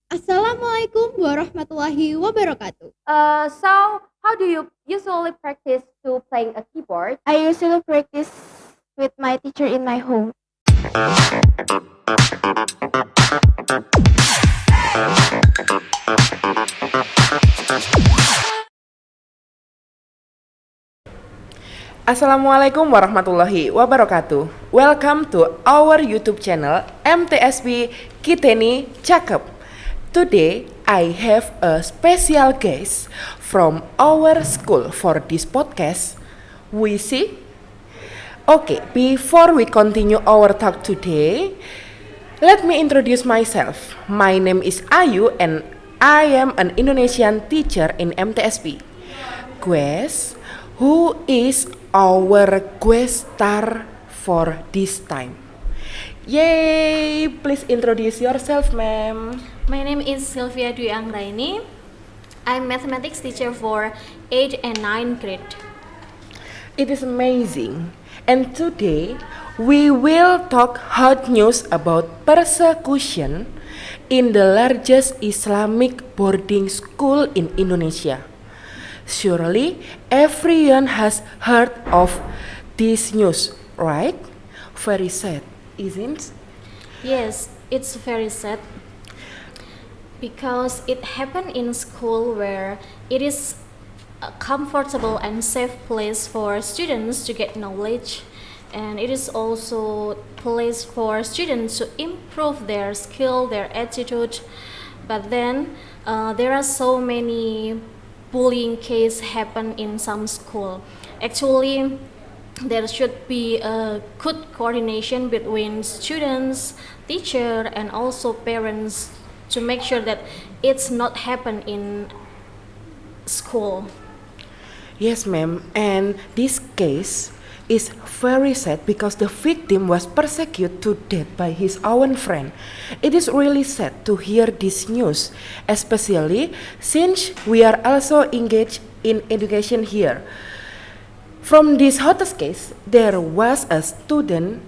Assalamualaikum warahmatullahi wabarakatuh. So how do you usually practice to playing a keyboard? I usually practice with my teacher in my home. Assalamualaikum warahmatullahi wabarakatuh. Welcome to our YouTube channel MTsB Kiteni Cakep. Today I have a special guest from our school for this podcast. We see. Okay, before we continue our talk today, let me introduce myself. My name is Ayu and I am an Indonesian teacher in MTsB. Guest, who is our guest star for this time? Yay! Please introduce yourself, ma'am. My name is SILVIA ANGGRAINI. I'm mathematics teacher for 8th and 9th grade. It is amazing. And today we will talk hot news about persecution in the largest Islamic boarding school in Indonesia. Surely everyone has heard of this news, right? Very sad, isn't it? Yes, it's very sad because it happened in school where it is a comfortable and safe place for students to get knowledge, and it is also place for students to improve their skill, their attitude. But then there are so many bullying case happen in some school. Actually, there should be a good coordination between students, teacher, and also parents to make sure that it's not happen in school. Yes, ma'am. And this case is very sad because the victim was persecuted to death by his own friend. It is really sad to hear this news, especially since we are also engaged in education here. From this hottest case, there was a student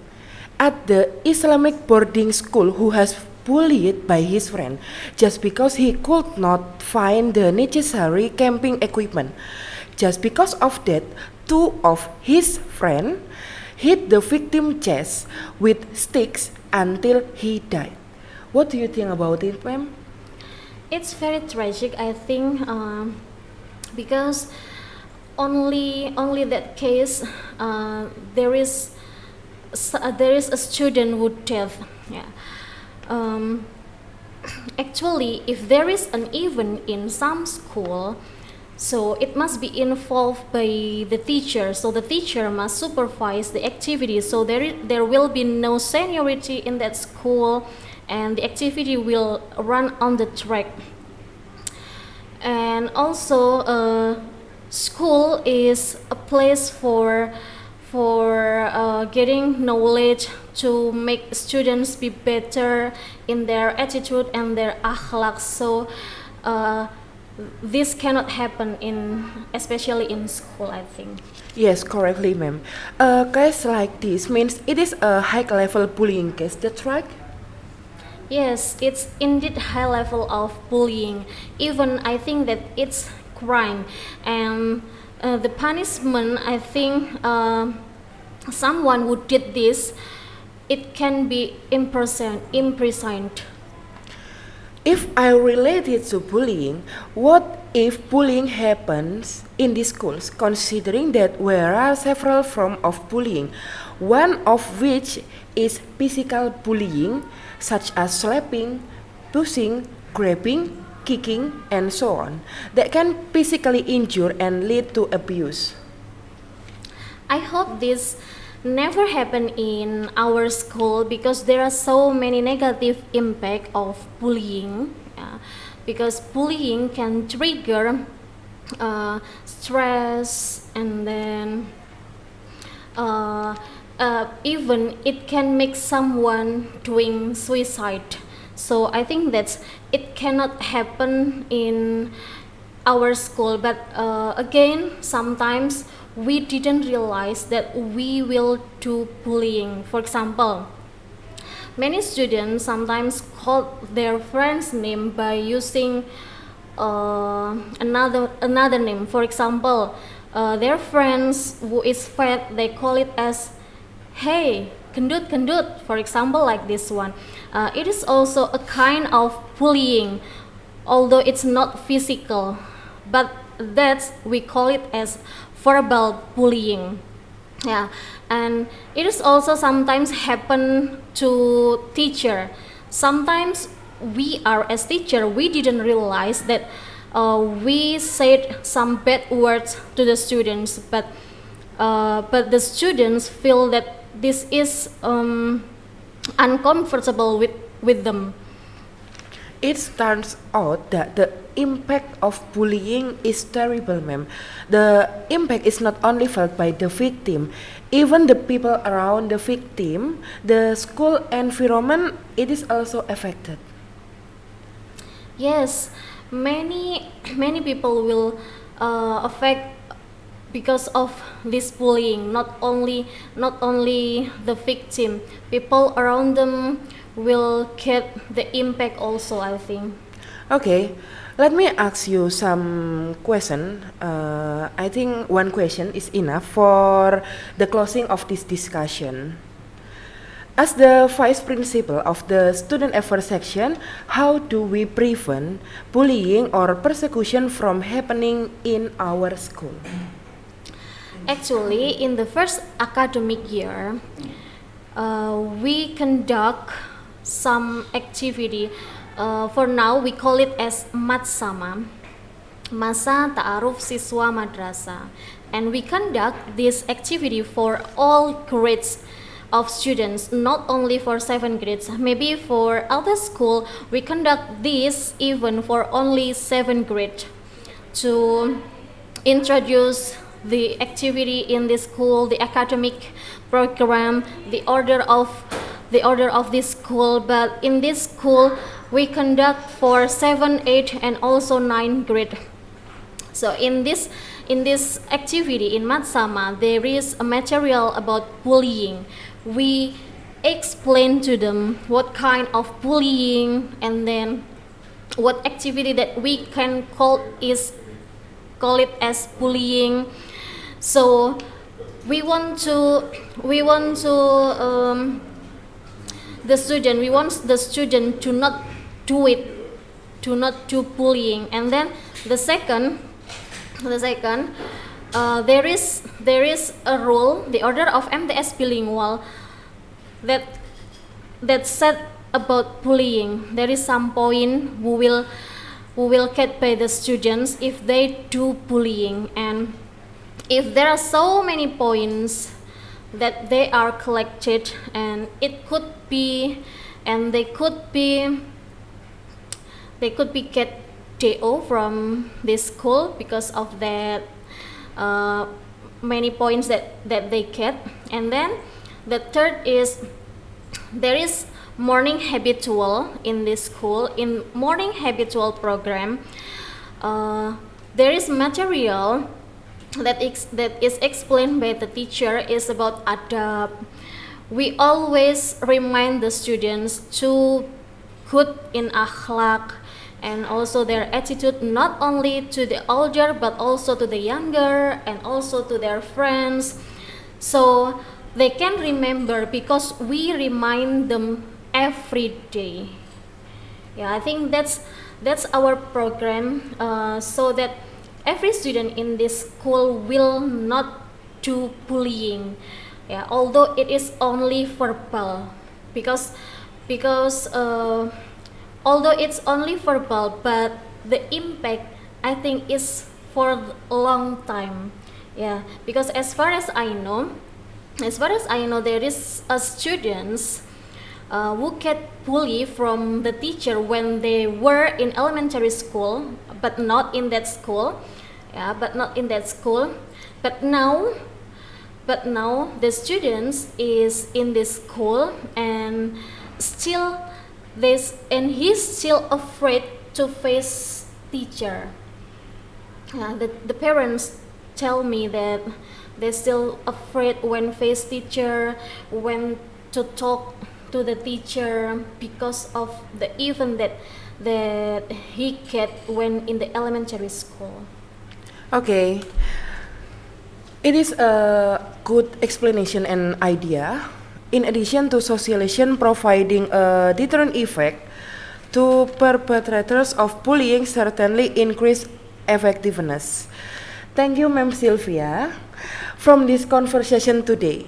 at the Islamic boarding school who has bullied by his friend just because he could not find the necessary camping equipment. Just because of that, two of his friends hit the victim's chest with sticks until he died. What do you think about it, ma'am? It's very tragic, I think, because only that case there is a student who death. Yeah. Um, Actually, if there is an event in some school, so it must be involved by the teacher. So the teacher must supervise the activity. So there will be no seniority in that school, and the activity will run on the track. And also, school is a place for getting knowledge to make students be better in their attitude and their akhlaq. So this cannot happen especially in school, I think. Yes, correctly, ma'am. A case like this means it is a high-level bullying case. That's right. Yes, it's indeed high level of bullying. Even I think that it's crime, and the punishment, I think, someone who did this, it can be imprisoned. If I relate it to bullying, what if bullying happens in the schools, considering that there are several forms of bullying, one of which is physical bullying, such as slapping, pushing, grabbing, kicking, and so on, that can physically injure and lead to abuse. I hope this never happen in our school because there are so many negative impact of bullying. Because bullying can trigger stress, and then even it can make someone doing suicide. So I think that it cannot happen in our school, but again, sometimes we didn't realize that we will do bullying. For example, many students sometimes call their friend's name by using another name. For example, their friends who is fat, they call it as hey kendut kendut, for example, like this one. It is also a kind of bullying, although it's not physical, but that's we call it as verbal bullying. Yeah, and it is also sometimes happen to teacher. Sometimes we are as teacher, we didn't realize that we said some bad words to the students, but the students feel that this is uncomfortable with them. It turns out that the impact of bullying is terrible, ma'am. The impact is not only felt by the victim, even the people around the victim, the school environment, it is also affected. Yes, many people will affect because of this bullying. Not only the victim, people around them will get the impact also, I think. Okay, let me ask you some question. I think one question is enough for the closing of this discussion. As the Vice Principal of the Student Affairs Section, how do we prevent bullying or persecution from happening in our school? Actually, in the first academic year, we conduct some activity. For now, we call it as Bersama, Masa Ta'aruf Siswa Madrasah, and we conduct this activity for all grades of students, not only for 7 grades. Maybe for other school, we conduct this even for only 7 grade to introduce the activity in the school, the academic program, the order of this school. But in this school, we conduct for 7, 8, and also 9 grade. So in this activity in Bersama, there is a material about bullying. We explain to them what kind of bullying, and then what activity that we can call it as bullying. So we want the student to not do it, to not do bullying. And then the second, there is a rule, the order of MTsB bilingual, that said about bullying. There is some point who will get by the students if they do bullying, and if there are so many points that they are collected, and it could be, and they could be get DO from this school because of that many points that they get. And then the third is, there is morning habitual in this school. In morning habitual program, there is material that is explained by the teacher, is about Adab. We always remind the students to good in akhlak, and also their attitude, not only to the older but also to the younger, and also to their friends, so they can remember, because we remind them every day. Yeah, I think that's our program, so that every student in this school will not do bullying. Yeah, although it is only verbal, because although it's only verbal, but the impact, I think, is for a long time. Yeah, because as far as I know, there is a students who get bullied from the teacher when they were in elementary school, but not in that school. Yeah, but not in that school. But now the students is in this school, and he's still afraid to face teacher. The parents tell me that they're still afraid when face teacher, when to talk to the teacher because of the event that he get when in the elementary school. Okay, it is a good explanation and idea. In addition to socialization providing a deterrent effect to perpetrators of bullying certainly increase effectiveness. Thank you, Ma'am Sylvia. From this conversation today,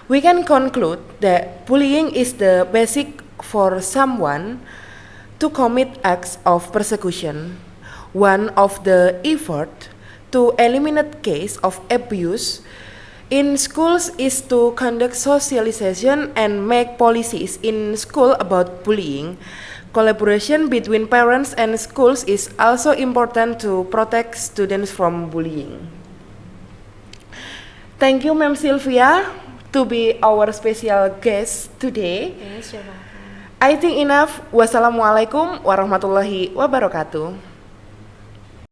we can conclude that bullying is the basic for someone to commit acts of persecution. One of the effort to eliminate case of abuse in schools is to conduct socialization and make policies in school about bullying. Collaboration between parents and schools is also important to protect students from bullying. Thank you, Ma'am Sylvia, to be our special guest today. Yes, you're welcome. I think enough. Wassalamualaikum warahmatullahi wabarakatuh.